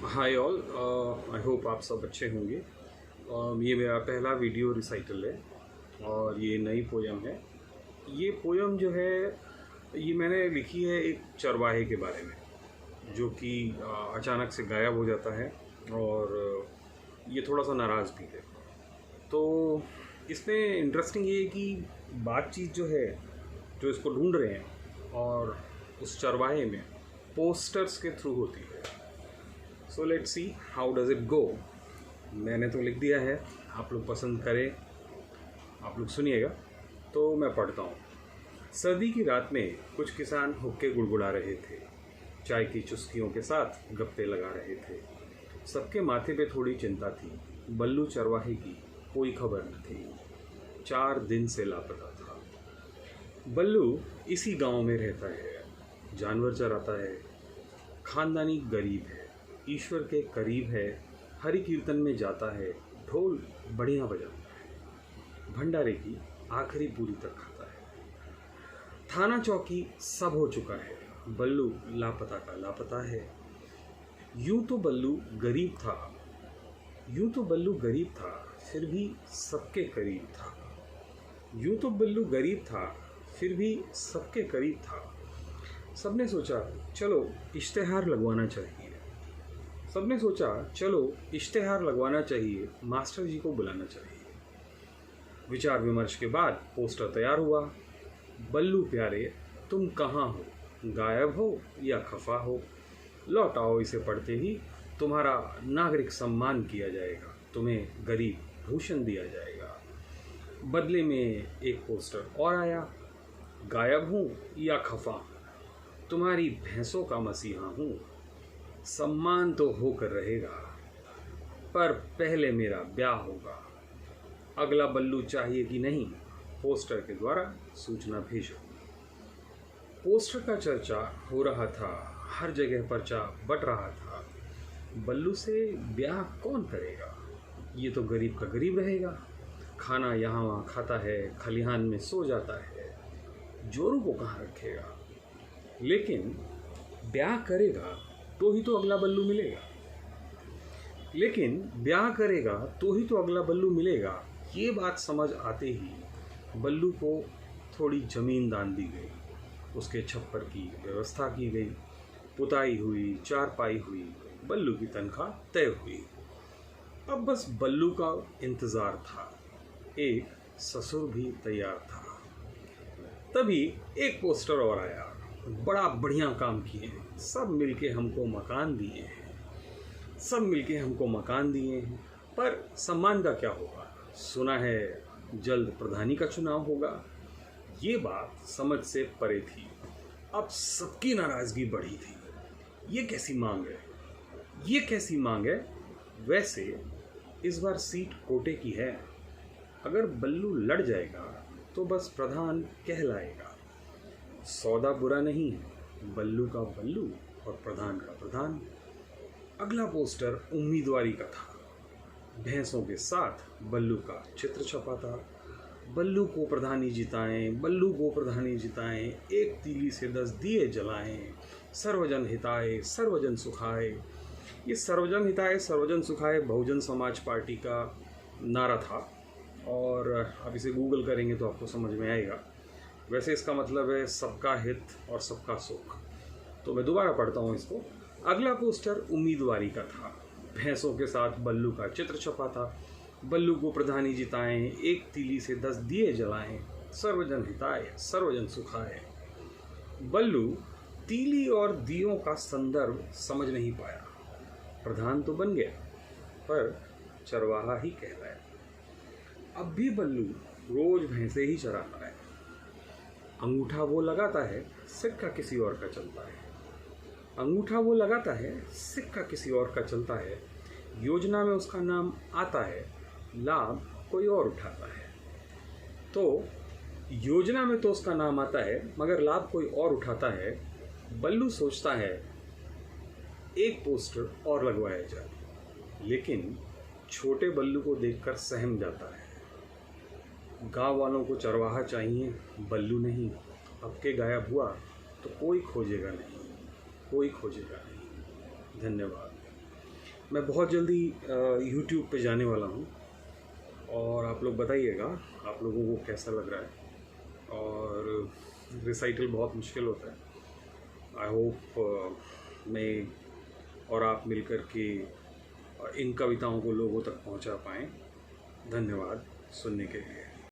Hi all, I hope आप सब अच्छे होंगे। ये मेरा पहला वीडियो रिसाइटल है और ये नई पोयम है। ये पोयम जो है ये मैंने लिखी है एक चरवाहे के बारे में, जो कि अचानक से गायब हो जाता है और ये थोड़ा सा नाराज़ भी है। तो इसमें इंटरेस्टिंग ये है कि बातचीत जो है, जो इसको ढूंढ रहे हैं और उस चरवाहे में पोस्टर्स के थ्रू होती है। So let's see how does it go. मैंने तो लिख दिया है, आप लोग पसंद करें, आप लोग सुनिएगा। तो मैं पढ़ता हूँ। सर्दी की रात में कुछ किसान हुक्के गुड़गुड़ा रहे थे, चाय की चुस्कियों के साथ गप्पे लगा रहे थे। सबके माथे पे थोड़ी चिंता थी। बल्लू चरवाहे की कोई खबर न थी, 4 दिन से लापता था। बल्लू इसी गांव में रहता है, जानवर चराता है, खानदानी गरीब है, ईश्वर के करीब है, हरि कीर्तन में जाता है, ढोल बढ़िया बजाता है, भंडारे की आखिरी पूरी तक खाता है। थाना चौकी सब हो चुका है, बल्लू लापता का लापता है। यूं तो बल्लू गरीब था, यूं तो बल्लू गरीब था, फिर भी सबके करीब था। यूं तो बल्लू गरीब था, फिर भी सबके करीब था। सबने सोचा चलो इश्तेहार लगवाना चाहिए, सबने सोचा चलो इश्तेहार लगवाना चाहिए, मास्टर जी को बुलाना चाहिए। विचार विमर्श के बाद पोस्टर तैयार हुआ। बल्लू प्यारे तुम कहाँ हो, गायब हो या खफा हो, लौट आओ, इसे पढ़ते ही तुम्हारा नागरिक सम्मान किया जाएगा, तुम्हें गरीब भूषण दिया जाएगा। बदले में एक पोस्टर और आया। गायब हूँ या खफा, तुम्हारी भैंसों का मसीहा हूँ, सम्मान तो होकर रहेगा, पर पहले मेरा ब्याह होगा। अगला बल्लू चाहिए कि नहीं, पोस्टर के द्वारा सूचना भेजो। पोस्टर का चर्चा हो रहा था, हर जगह पर्चा बट रहा था। बल्लू से ब्याह कौन करेगा, ये तो गरीब का गरीब रहेगा, खाना यहाँ वहाँ खाता है, खलिहान में सो जाता है, जोरू को कहाँ रखेगा। लेकिन ब्याह करेगा तो ही तो अगला बल्लू मिलेगा, लेकिन ब्याह करेगा तो ही तो अगला बल्लू मिलेगा। ये बात समझ आते ही बल्लू को थोड़ी ज़मीन दान दी गई, उसके छप्पर की व्यवस्था की गई, पुताई हुई, चारपाई हुई, बल्लू की तनख्वाह तय हुई। अब बस बल्लू का इंतज़ार था, एक ससुर भी तैयार था। तभी एक पोस्टर और आया। बड़ा बढ़िया काम किए हैं, सब मिलके हमको मकान दिए हैं, सब मिलके हमको मकान दिए हैं, पर सम्मान का क्या होगा, सुना है जल्द प्रधानी का चुनाव होगा। ये बात समझ से परे थी। अब सबकी नाराज़गी बढ़ी थी। ये कैसी मांग है, ये कैसी मांग है। वैसे इस बार सीट कोटे की है, अगर बल्लू लड़ जाएगा तो बस प्रधान कहलाएगा। सौदा बुरा नहीं है, बल्लू का बल्लू और प्रधान का प्रधान। अगला पोस्टर उम्मीदवारी का था। भैंसों के साथ बल्लू का चित्र छपा था। बल्लू को प्रधानी जिताएं, बल्लू को प्रधानी जिताएं, एक तीली से 10 दिए जलाएं, सर्वजन हिताय सर्वजन सुखाय। ये सर्वजन हिताय सर्वजन सुखाय बहुजन समाज पार्टी का नारा था और आप इसे गूगल करेंगे तो आपको समझ में आएगा। वैसे इसका मतलब है सबका हित और सबका सुख। तो मैं दोबारा पढ़ता हूँ इसको। अगला पोस्टर उम्मीदवारी का था। भैंसों के साथ बल्लू का चित्र छपा था। बल्लू को प्रधानी जिताएं, एक तीली से 10 दिए जलाएं, सर्वजन हिताय सर्वजन सुखाय। बल्लू तीली और दियों का संदर्भ समझ नहीं पाया। प्रधान तो बन गया, पर चरवाहा ही कहलाया। अब भी बल्लू रोज भैंसे ही चराता है। अंगूठा वो लगाता है, सिक्का किसी और का चलता है। अंगूठा वो लगाता है, सिक्का किसी और का चलता है। योजना में उसका नाम आता है, लाभ कोई और उठाता है। तो योजना में तो उसका नाम आता है, मगर लाभ कोई और उठाता है। बल्लू सोचता है एक पोस्टर और लगवाया जाए, लेकिन छोटे बल्लू को देखकर सहम जाता है। गांव वालों को चरवाहा चाहिए, बल्लू नहीं। अब के गायब हुआ तो कोई खोजेगा नहीं, कोई खोजेगा नहीं। धन्यवाद। मैं बहुत जल्दी यूट्यूब पे जाने वाला हूँ और आप लोग बताइएगा आप लोगों को कैसा लग रहा है। और रिसाइटल बहुत मुश्किल होता है। आई होप मैं और आप मिलकर के इन कविताओं को लोगों तक पहुंचा पाएँ। धन्यवाद सुनने के लिए।